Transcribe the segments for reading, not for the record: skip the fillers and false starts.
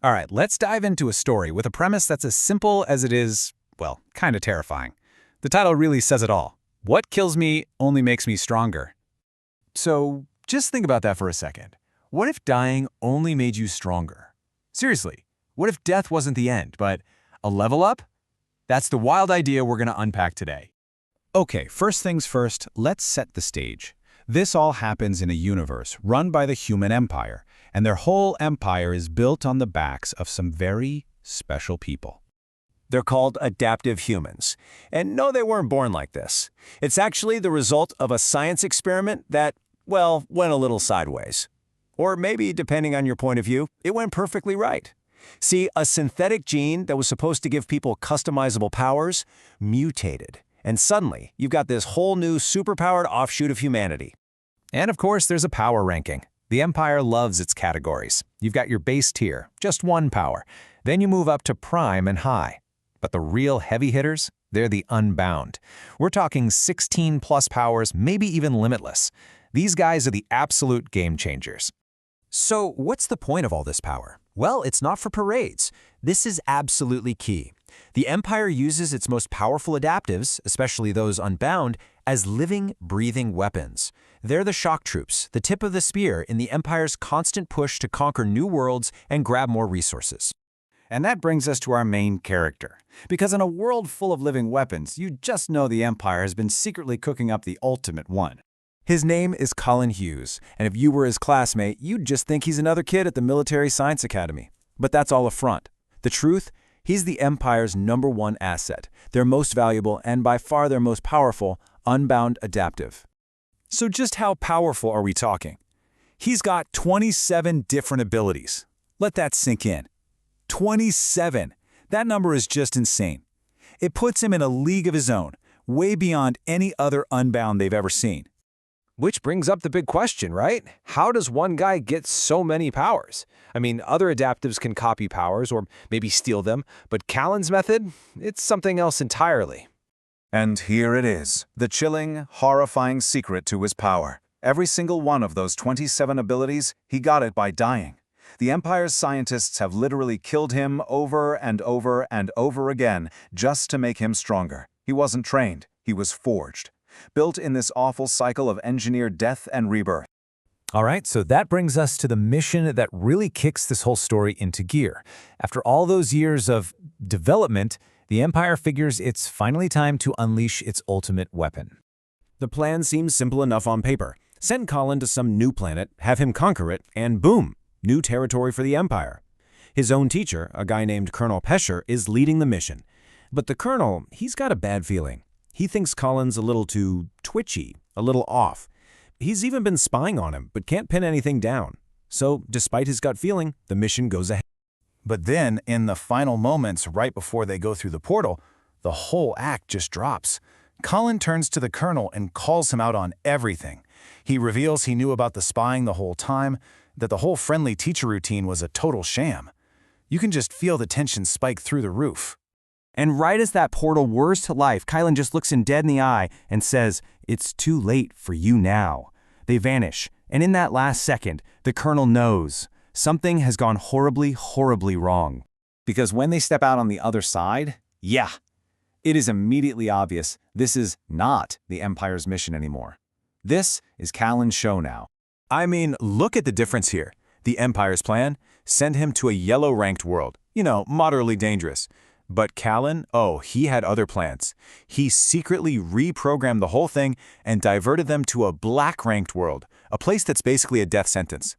All right, let's dive into a story with a premise that's as simple as it is, well, kind of terrifying. The title really says it all. What kills me only makes me stronger. So just think about that for a second. What if dying only made you stronger? Seriously, what if death wasn't the end, but a level up? That's the wild idea we're going to unpack today. Okay, first things first, let's set the stage. This all happens in a universe run by the human empire, and their whole empire is built on the backs of some very special people. They're called adaptive humans. And no, they weren't born like this. It's actually the result of a science experiment that, well, went a little sideways. Or maybe, depending on your point of view, it went perfectly right. See, a synthetic gene that was supposed to give people customizable powers mutated. And suddenly, you've got this whole new superpowered offshoot of humanity. And of course, there's a power ranking. The Empire loves its categories. You've got your base tier, just one power. Then you move up to prime and high. But the real heavy hitters, they're the unbound. We're talking 16+ powers, maybe even limitless. These guys are the absolute game changers. So what's the point of all this power? Well, it's not for parades. This is absolutely key. The Empire uses its most powerful adaptives, especially those unbound, as living, breathing weapons. They're the shock troops, the tip of the spear in the Empire's constant push to conquer new worlds and grab more resources. And that brings us to our main character. Because in a world full of living weapons, you just know the Empire has been secretly cooking up the ultimate one. His name is Kalan Hughes, and if you were his classmate, you'd just think he's another kid at the Military Science Academy. But that's all a front. The truth? He's the Empire's #1 asset, their most valuable and by far their most powerful, unbound adaptive. So just how powerful are we talking? He's got 27 different abilities. Let that sink in. 27. That number is just insane. It puts him in a league of his own, way beyond any other unbound they've ever seen. Which brings up the big question, right? How does one guy get so many powers? I mean, other adaptives can copy powers or maybe steal them, but Kalan's method, it's something else entirely. And here it is, the chilling, horrifying secret to his power. Every single one of those 27 abilities, he got it by dying. The Empire's scientists have literally killed him over and over and over again just to make him stronger. He wasn't trained, he was forged. Built in this awful cycle of engineered death and rebirth. All right, so that brings us to the mission that really kicks this whole story into gear. After all those years of development, the Empire figures it's finally time to unleash its ultimate weapon. The plan seems simple enough on paper. Send Kalan to some new planet, have him conquer it, and boom, new territory for the Empire. His own teacher, a guy named Colonel Pesher, is leading the mission. But the Colonel, he's got a bad feeling. He thinks Kalan's a little too twitchy, a little off. He's even been spying on him, but can't pin anything down. So, despite his gut feeling, the mission goes ahead. But then, in the final moments right before they go through the portal, the whole act just drops. Kalan turns to the Colonel and calls him out on everything. He reveals he knew about the spying the whole time, that the whole friendly teacher routine was a total sham. You can just feel the tension spike through the roof. And right as that portal whirs to life, Kalan just looks him dead in the eye and says, "It's too late for you now." They vanish, and in that last second, the Colonel knows something has gone horribly, horribly wrong. Because when they step out on the other side, yeah, it is immediately obvious this is not the Empire's mission anymore. This is Kalan's show now. I mean, look at the difference here. The Empire's plan? Send him to a yellow-ranked world. Moderately dangerous. But Kalan, oh, he had other plans. He secretly reprogrammed the whole thing and diverted them to a black-ranked world, a place that's basically a death sentence.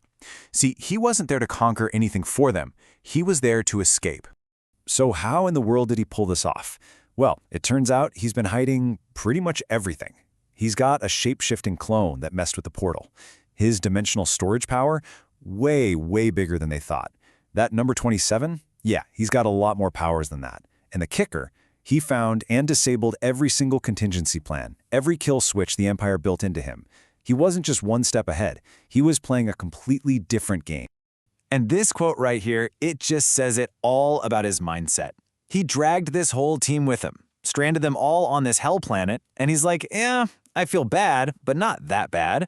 See, he wasn't there to conquer anything for them. He was there to escape. So how in the world did he pull this off? Well, it turns out he's been hiding pretty much everything. He's got a shape-shifting clone that messed with the portal. His dimensional storage power, way, way bigger than they thought. That number 27? Yeah, he's got a lot more powers than that. And the kicker, he found and disabled every single contingency plan, every kill switch the Empire built into him. He wasn't just one step ahead. He was playing a completely different game. And this quote right here, it just says it all about his mindset. He dragged this whole team with him, stranded them all on this hell planet, and he's like, I feel bad, but not that bad.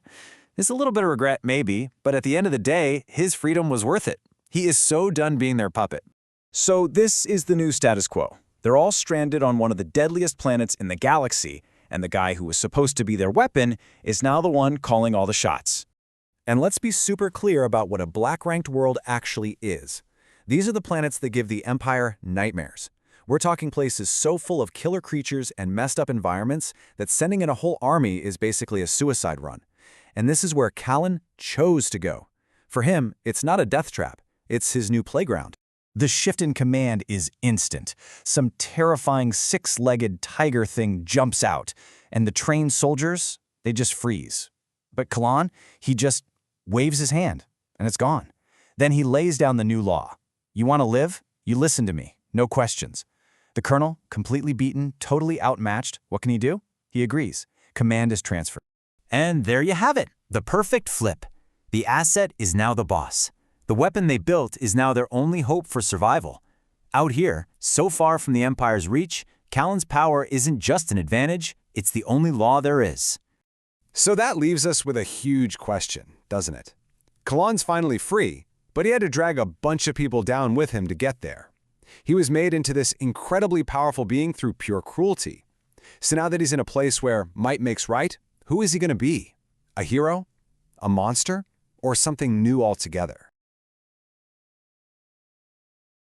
There's a little bit of regret, maybe, but at the end of the day, his freedom was worth it. He is so done being their puppet. So this is the new status quo. They're all stranded on one of the deadliest planets in the galaxy, and the guy who was supposed to be their weapon is now the one calling all the shots. And let's be super clear about what a black-ranked world actually is. These are the planets that give the Empire nightmares. We're talking places so full of killer creatures and messed up environments that sending in a whole army is basically a suicide run. And this is where Kalan chose to go. For him, it's not a death trap. It's his new playground. The shift in command is instant. Some terrifying six-legged tiger thing jumps out, and the trained soldiers, they just freeze. But Kalan, he just waves his hand, and it's gone. Then he lays down the new law. You want to live? You listen to me. No questions. The colonel, completely beaten, totally outmatched, what can he do? He agrees. Command is transferred. And there you have it, the perfect flip. The asset is now the boss. The weapon they built is now their only hope for survival. Out here, so far from the Empire's reach, Kalan's power isn't just an advantage, it's the only law there is. So that leaves us with a huge question, doesn't it? Kalan's finally free, but he had to drag a bunch of people down with him to get there. He was made into this incredibly powerful being through pure cruelty. So now that he's in a place where might makes right, who is he going to be? A hero? A monster? Or something new altogether?